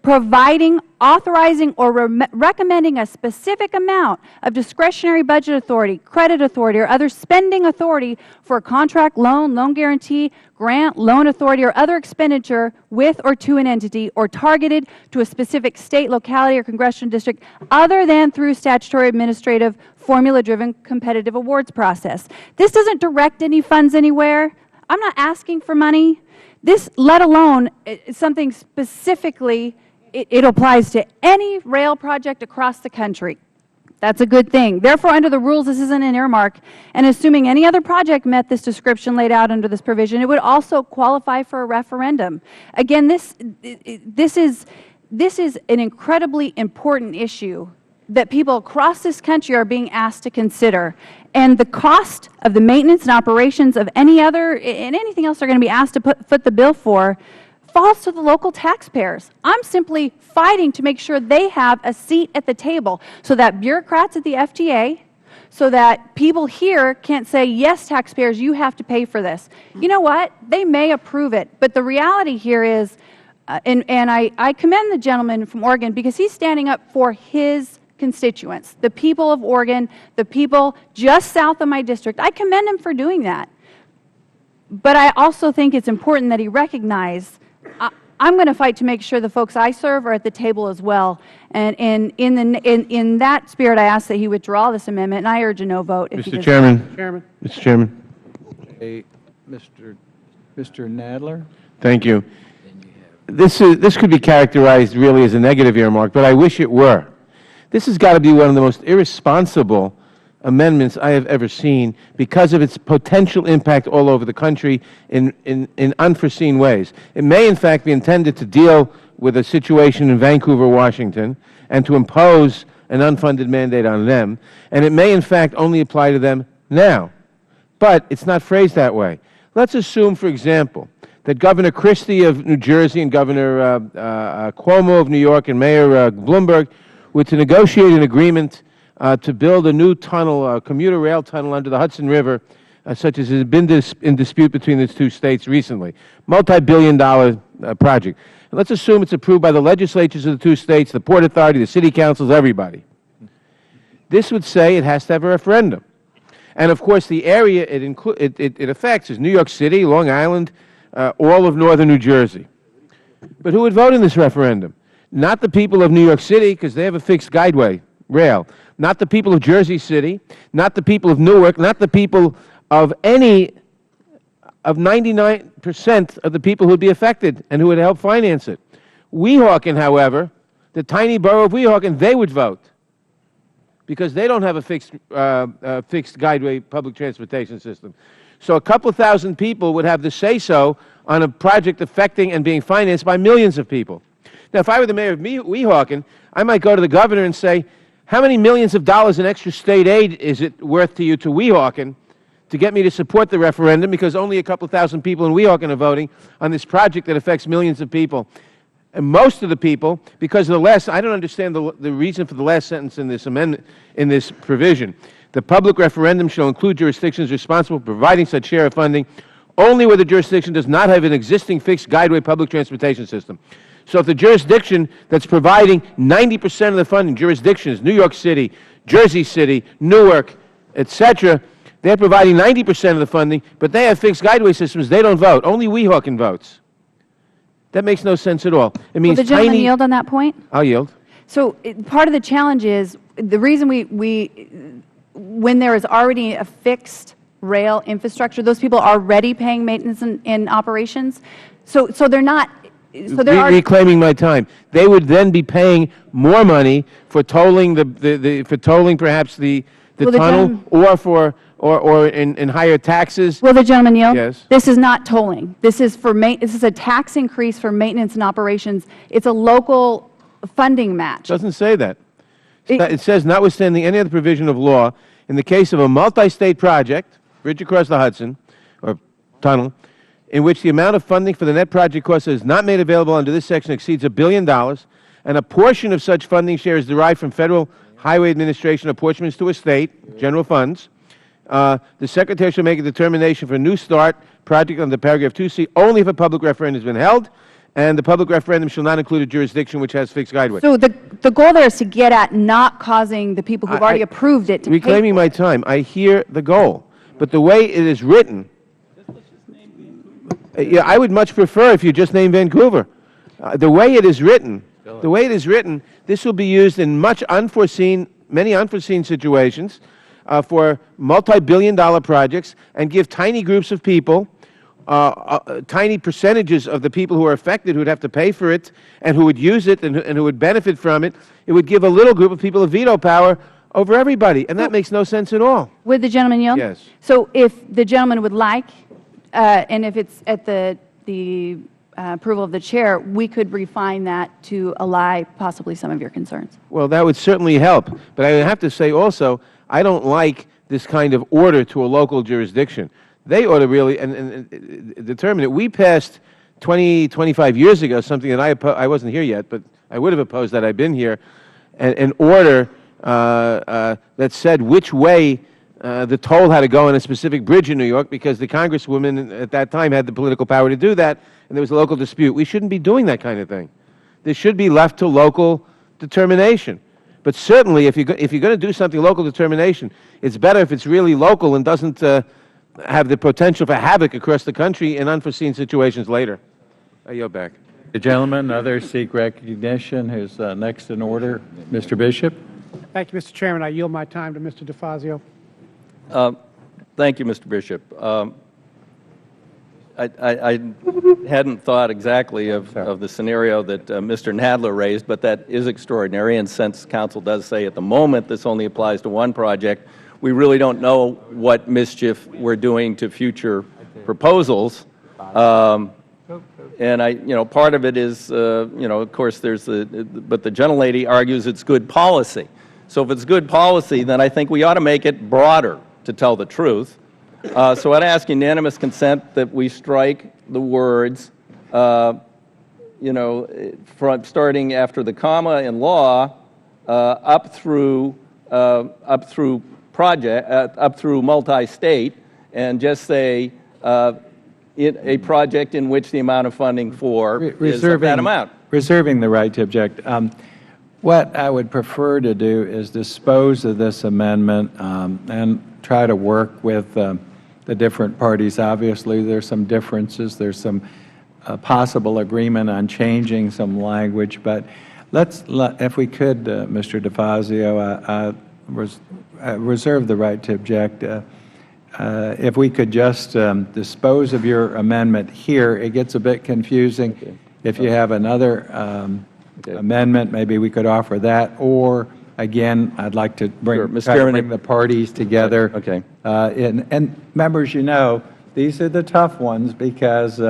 providing, authorizing, or recommending a specific amount of discretionary budget authority, credit authority, or other spending authority for a contract, loan, loan guarantee, grant, loan authority, or other expenditure with or to an entity or targeted to a specific state, locality, or congressional district other than through statutory administrative formula-driven competitive awards process. This doesn't direct any funds anywhere. I'm not asking for money. This, let alone something specifically, it applies to any rail project across the country. That's a good thing. Therefore, under the rules, this isn't an earmark, and assuming any other project met this description laid out under this provision, it would also qualify for a referendum. Again, this is an incredibly important issue that people across this country are being asked to consider. And the cost of the maintenance and operations of any other, and anything else they're going to be asked to foot the bill for, falls to the local taxpayers. I'm simply fighting to make sure they have a seat at the table so that bureaucrats at the FTA, so that people here can't say, yes, taxpayers, you have to pay for this. You know what? They may approve it, but the reality here is, and I commend the gentleman from Oregon because he's standing up for his constituents, the people of Oregon, the people just south of my district. I commend him for doing that. But I also think it's important that he recognize I'm going to fight to make sure the folks I serve are at the table as well. And in that spirit, I ask that he withdraw this amendment, and I urge a no vote. If Mr. Chairman. Mr. Chairman. Hey, Mr. Nadler. Thank you. This could be characterized really as a negative earmark, but I wish it were. This has got to be one of the most irresponsible amendments I have ever seen because of its potential impact all over the country in unforeseen ways. It may, in fact, be intended to deal with a situation in Vancouver, Washington, and to impose an unfunded mandate on them. And it may, in fact, only apply to them now. But it's not phrased that way. Let's assume, for example, that Governor Christie of New Jersey and Governor Cuomo of New York and Mayor Bloomberg were to negotiate an agreement to build a new tunnel, a commuter rail tunnel under the Hudson River, such as has been in dispute between the two states recently. Multi-billion-dollar project. And let's assume it's approved by the legislatures of the two states, the Port Authority, the city councils, everybody. This would say it has to have a referendum. And, of course, the area it affects is New York City, Long Island, all of northern New Jersey. But who would vote in this referendum? Not the people of New York City, because they have a fixed guideway rail. Not the people of Jersey City, not the people of Newark, not the people of 99% of the people who would be affected and who would help finance it. Weehawken, however, the tiny borough of Weehawken, they would vote because they don't have a fixed guideway public transportation system. So a couple thousand people would have the say-so on a project affecting and being financed by millions of people. Now, if I were the mayor of Weehawken, I might go to the governor and say, how many millions of dollars in extra state aid is it worth to you to Weehawken to get me to support the referendum because only a couple thousand people in Weehawken are voting on this project that affects millions of people? And most of the people, because of the last, I don't understand the reason for the last sentence in this amendment, in this provision. The public referendum shall include jurisdictions responsible for providing such share of funding only where the jurisdiction does not have an existing fixed guideway public transportation system. So if the jurisdiction that's providing 90% of the funding, jurisdictions, New York City, Jersey City, Newark, etc., they're providing 90% of the funding, but they have fixed guideway systems, they don't vote. Only Weehawken votes. That makes no sense at all. It means will the gentleman yield on that point? I'll yield. So part of the challenge is the reason when there is already a fixed rail infrastructure, those people are already paying maintenance and operations. So they're not. So reclaiming my time. They would then be paying more money for tolling for tolling perhaps the tunnel, or in higher taxes. Will the gentleman yield? Yes. This is not tolling. This is a tax increase for maintenance and operations. It's a local funding match. It doesn't say that. It says, notwithstanding any other provision of law, in the case of a multi-state project, bridge across the Hudson, or tunnel, in which the amount of funding for the net project cost that is not made available under this section exceeds $1 billion, and a portion of such funding share is derived from Federal Highway Administration apportionments to a state, general funds, the Secretary shall make a determination for a new start project under paragraph 2C only if a public referendum has been held and the public referendum shall not include a jurisdiction which has fixed guideway. So the goal there is to get at not causing the people who've already approved it to pay Reclaiming my time, I hear the goal, but the way it is written, yeah, I would much prefer if you just name Vancouver. The way it is written, this will be used in many unforeseen situations for multi-billion-dollar projects, and give tiny groups of people, tiny percentages of the people who are affected, who would have to pay for it, and who would use it, and who would benefit from it. It would give a little group of people a veto power over everybody, and that makes no sense at all. Would the gentleman yield? Yes. So if the gentleman would like, and if it's at the approval of the chair, we could refine that to allay possibly some of your concerns. Well, that would certainly help. But I have to say also, I don't like this kind of order to a local jurisdiction. They ought to really and determine it. We passed 25 years ago something that I wasn't here yet, but I would have opposed that. I've been here. An order that said which way the toll had to go on a specific bridge in New York, because the congresswoman at that time had the political power to do that, and there was a local dispute. We shouldn't be doing that kind of thing. This should be left to local determination. But certainly, if you're going to do something local determination, it's better if it's really local and doesn't have the potential for havoc across the country in unforeseen situations later. I yield back. The gentleman, others seek recognition. Who's next in order? Mr. Bishop. Thank you, Mr. Chairman. I yield my time to Mr. DeFazio. Thank you, Mr. Bishop. I hadn't thought exactly of the scenario that Mr. Nadler raised, but that is extraordinary. And since Council does say at the moment this only applies to one project, we really don't know what mischief we're doing to future proposals. And part of it is, of course, but the gentlelady argues it's good policy. So if it's good policy, then I think we ought to make it broader, to tell the truth. So I'd ask unanimous consent that we strike the words, from starting after the comma in law, up through multi-state, and just say a project in which the amount of funding for is of that amount. Reserving the right to object. What I would prefer to do is dispose of this amendment and try to work with the different parties. Obviously, there's some differences. There's some possible agreement on changing some language. But if we could, Mr. DeFazio, reserve the right to object. If we could just dispose of your amendment here, it gets a bit confusing. Okay. If you have another amendment, maybe we could offer that. Or, again, I'd like to bring the parties together. Okay. And members, these are the tough ones, because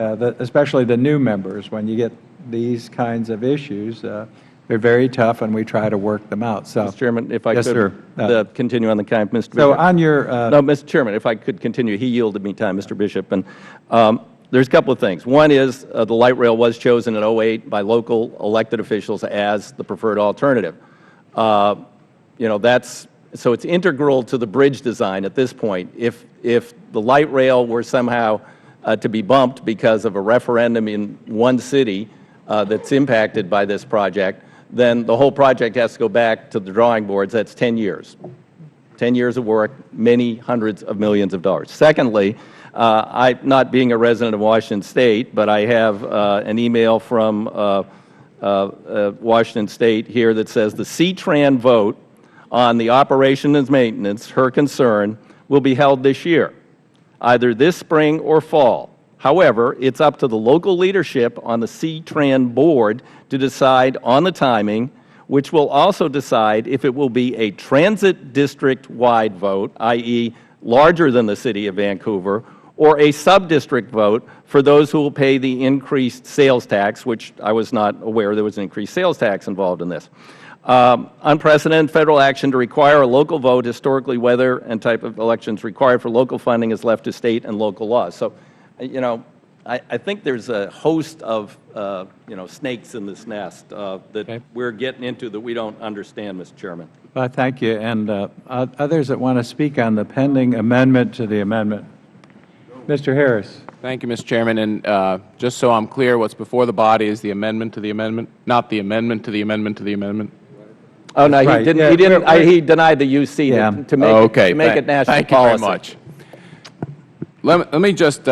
especially the new members, when you get these kinds of issues, they're very tough, and we try to work them out. So, Mr. Chairman, if I yes, could continue on the time, Mr. Bishop. So on your no, Mr. Chairman, if I could continue, he yielded me time, Mr. Bishop, and there's a couple of things. One is the light rail was chosen in 2008 by local elected officials as the preferred alternative. So it's integral to the bridge design at this point. If the light rail were somehow to be bumped because of a referendum in one city that's impacted by this project, then the whole project has to go back to the drawing boards. That's 10 years. 10 years of work, many hundreds of millions of dollars. Secondly, not being a resident of Washington State, but I have an email from Washington State here that says the CTRAN vote on the operation and maintenance, her concern, will be held this year, either this spring or fall. However, it's up to the local leadership on the CTRAN board to decide on the timing, which will also decide if it will be a transit district-wide vote, i.e., larger than the City of Vancouver, or a sub-district vote for those who will pay the increased sales tax, which I was not aware there was an increased sales tax involved in this. Unprecedented federal action to require a local vote, historically whether and type of elections required for local funding is left to state and local laws. So, I think there's a host of, snakes in this nest that we're getting into that we don't understand, Mr. Chairman. Well, thank you. And others that want to speak on the pending amendment to the amendment? Mr. Harris. Thank you, Mr. Chairman. And just so I'm clear, what's before the body is the amendment to the amendment, not the amendment to the amendment to the amendment? Oh, no, Right. he didn't. Yeah, He didn't. He denied the UC Yeah. to make Okay. it, to make it national Thank you policy. very much. Let me just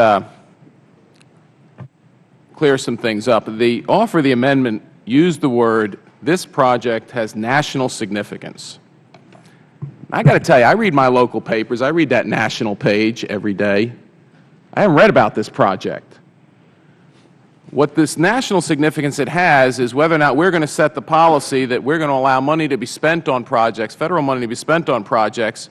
clear some things up. The offer of the amendment used the word, "This project has national significance." I got to tell you, I read my local papers. I read that national page every day. I haven't read about this project. What this national significance it has is whether or not we're going to set the policy that we're going to allow money to be spent on projects, federal money to be spent on projects,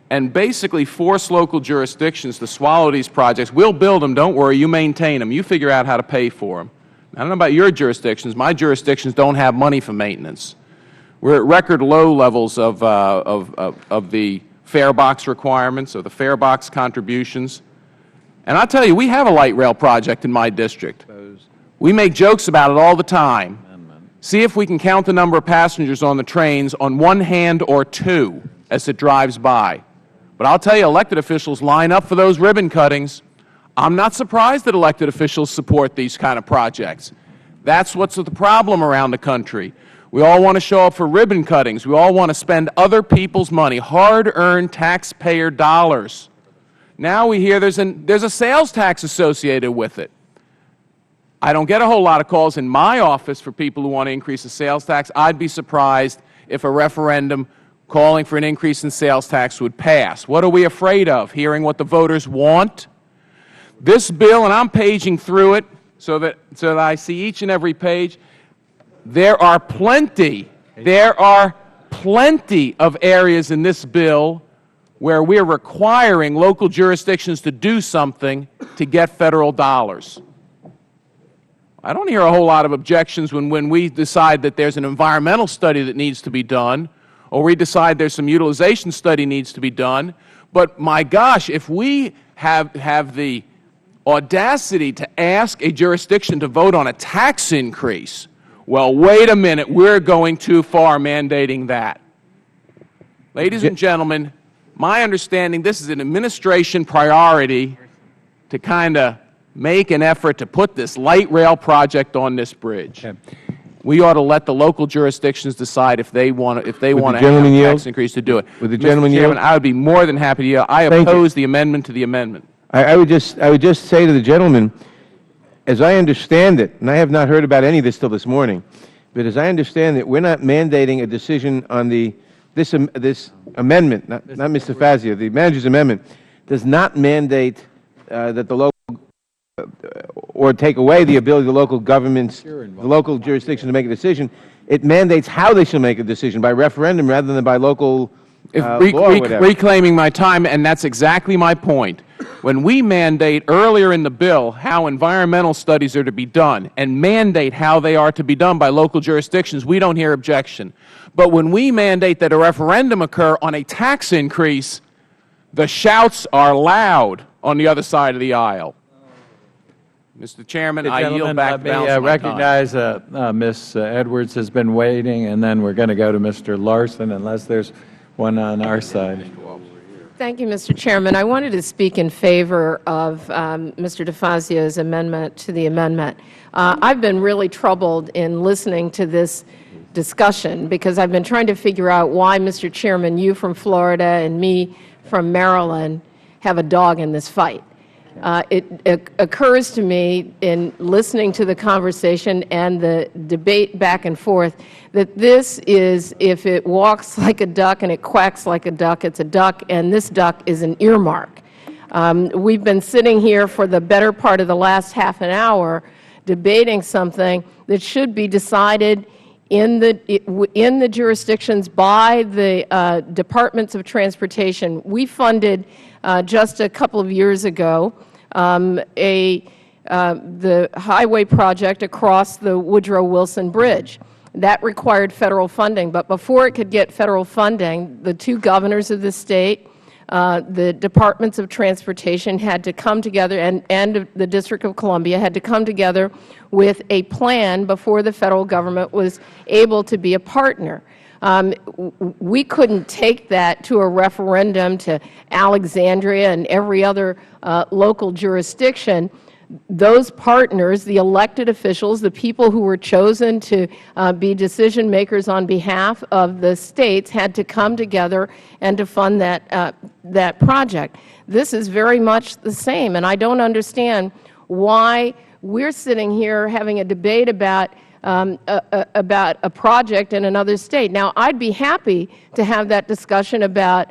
and basically force local jurisdictions to swallow these projects. We'll build them, don't worry, you maintain them, you figure out how to pay for them. I don't know about your jurisdictions. My jurisdictions don't have money for maintenance. We're at record low levels of the fare box requirements, or the fare box contributions. And I'll tell you, we have a light rail project in my district. We make jokes about it all the time. See if we can count the number of passengers on the trains on one hand or two as it drives by. But I'll tell you, elected officials line up for those ribbon cuttings. I'm not surprised that elected officials support these kind of projects. That's what's the problem around the country. We all want to show up for ribbon cuttings. We all want to spend other people's money, hard-earned taxpayer dollars. Now we hear there's a sales tax associated with it. I don't get a whole lot of calls in my office for people who want to increase the sales tax. I'd be surprised if a referendum calling for an increase in sales tax would pass. What are we afraid of? Hearing what the voters want? This bill, and I'm paging through it so that I see each and every page, there are plenty of areas in this bill where we're requiring local jurisdictions to do something to get federal dollars. I don't hear a whole lot of objections when we decide that there's an environmental study that needs to be done, or we decide there's some utilization study needs to be done. But my gosh, if we have the audacity to ask a jurisdiction to vote on a tax increase, well, wait a minute, we're going too far mandating that. Ladies and gentlemen, my understanding, this is an administration priority to kind of make an effort to put this light rail project on this bridge. Okay. We ought to let the local jurisdictions decide if they want to have a tax increase to do it. Would the gentleman yield? Mr. Chairman, I would be more than happy to yield. I oppose the amendment to the amendment. I would just say to the gentleman, as I understand it, and I have not heard about any of this till this morning, but as I understand it, we're not mandating a decision on this amendment, not Mr. Fazio. The manager's amendment does not mandate that the local or take away the ability of the local governments, the local jurisdiction to make a decision. It mandates how they shall make a decision, by referendum rather than by local law or whatever. Reclaiming my time, and that's exactly my point. When we mandate earlier in the bill how environmental studies are to be done and mandate how they are to be done by local jurisdictions, we don't hear objection. But when we mandate that a referendum occur on a tax increase, the shouts are loud on the other side of the aisle. Mr. Chairman, I yield back the balance of my time. Recognize Ms. Edwards has been waiting, and then we're going to go to Mr. Larson, unless there's one on our side. Thank you, Mr. Chairman. I wanted to speak in favor of Mr. DeFazio's amendment to the amendment. I've been really troubled in listening to this discussion because I've been trying to figure out why, Mr. Chairman, you from Florida and me from Maryland have a dog in this fight. It occurs to me in listening to the conversation and the debate back and forth that this is, if it walks like a duck and it quacks like a duck, it's a duck, and this duck is an earmark. We've been sitting here for the better part of the last half an hour debating something that should be decided in the jurisdictions by the departments of transportation. We funded just a couple of years ago the highway project across the Woodrow Wilson Bridge. That required federal funding, but before it could get federal funding, the two governors of the state, the departments of transportation had to come together, and the District of Columbia had to come together with a plan before the federal government was able to be a partner. we couldn't take that to a referendum to Alexandria and every other local jurisdiction. Those partners, the elected officials, the people who were chosen to be decision makers on behalf of the states, had to come together and to fund that project. This is very much the same, and I don't understand why we're sitting here having a debate about a project in another state. Now, I'd be happy to have that discussion about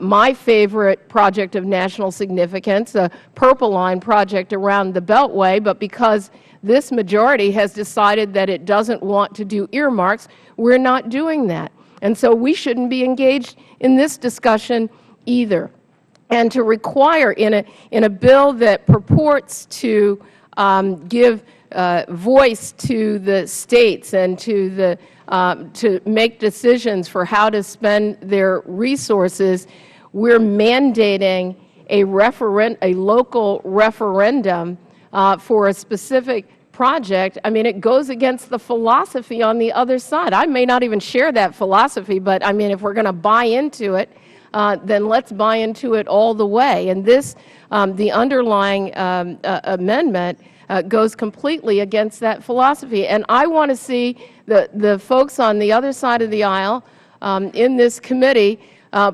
my favorite project of national significance, the Purple Line project around the Beltway, but because this majority has decided that it doesn't want to do earmarks, we're not doing that. And so we shouldn't be engaged in this discussion either. And to require in a bill that purports to give voice to the states and to make decisions for how to spend their resources, we're mandating a local referendum for a specific project. I mean, it goes against the philosophy on the other side. I may not even share that philosophy, but I mean, if we're going to buy into it, then let's buy into it all the way. And this, the underlying amendment, goes completely against that philosophy. And I want to see the folks on the other side of the aisle in this committee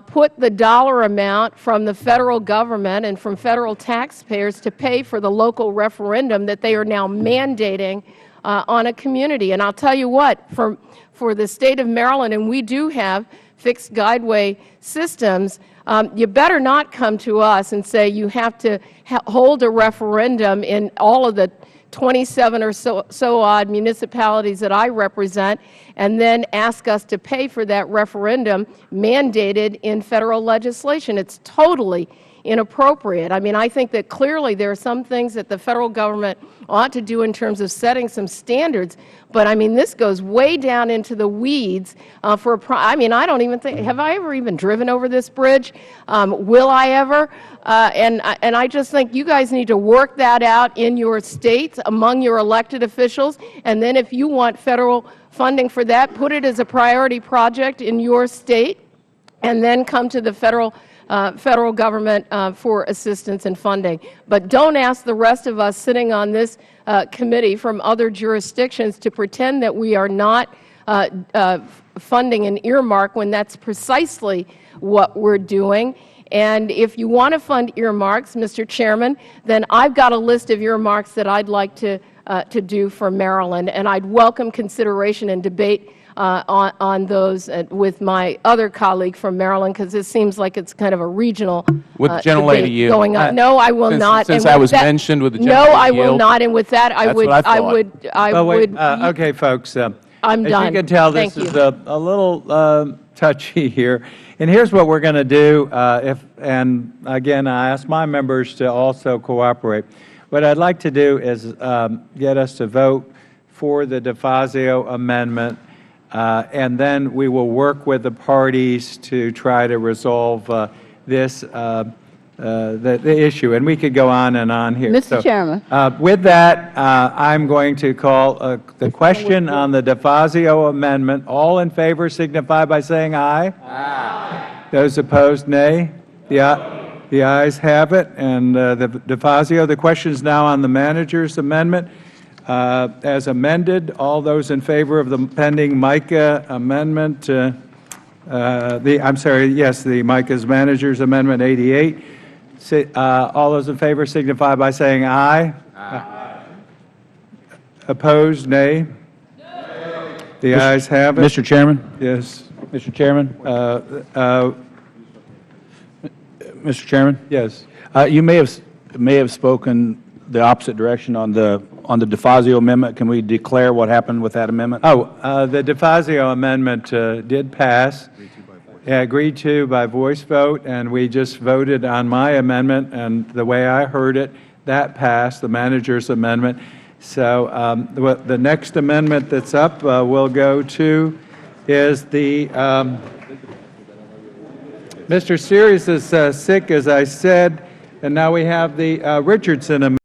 put the dollar amount from the Federal government and from Federal taxpayers to pay for the local referendum that they are now mandating on a community. And I'll tell you what, for the State of Maryland, and we do have fixed guideway systems, you better not come to us and say you have to hold a referendum in all of the 27 or so odd municipalities that I represent, and then ask us to pay for that referendum mandated in Federal legislation. It's totally inappropriate. I mean, I think that clearly there are some things that the Federal government ought to do in terms of setting some standards, but I mean, this goes way down into the weeds for I mean, I don't even think, have I ever even driven over this bridge? Will I ever? And I just think you guys need to work that out in your states among your elected officials, and then if you want Federal funding for that, put it as a priority project in your state, and then come to the Federal government for assistance and funding. But don't ask the rest of us sitting on this committee from other jurisdictions to pretend that we are not funding an earmark when that's precisely what we're doing. And if you want to fund earmarks, Mr. Chairman, then I've got a list of earmarks that I'd like to do for Maryland, and I'd welcome consideration and debate on those with my other colleague from Maryland, because it seems like it's kind of a regional Would the gentlelady yield? Going on. No, I will not. Since I was mentioned, would the gentlelady yield? No, I will not. And with that, I would. Okay, folks. I'm done. As you can tell, this is a little touchy here. And here's what we're going to do. And again, I ask my members to also cooperate. What I'd like to do is get us to vote for the DeFazio amendment. And then we will work with the parties to try to resolve this the issue. And we could go on and on here. Mr. Chairman. With that, I'm going to call the question on the DeFazio amendment. All in favor signify by saying aye. Aye. Those opposed, nay. The ayes have it. And the DeFazio, the question is now on the manager's amendment. As amended, all those in favor of the pending MICA amendment, I'm sorry, yes, the MICA's manager's amendment 88. All those in favor signify by saying aye. Aye. Opposed, nay. Nay. The ayes have it. Mr. Chairman? Yes. Mr. Chairman? Mr. Chairman? Yes. You may have spoken the opposite direction on the DeFazio amendment. Can we declare what happened with that amendment? Oh, the DeFazio amendment did pass. Agreed to by voice vote, and we just voted on my amendment, and the way I heard it, that passed, the manager's amendment. So the next amendment that's up we'll go to is the Mr. Series is sick, as I said, and now we have the Richardson amendment.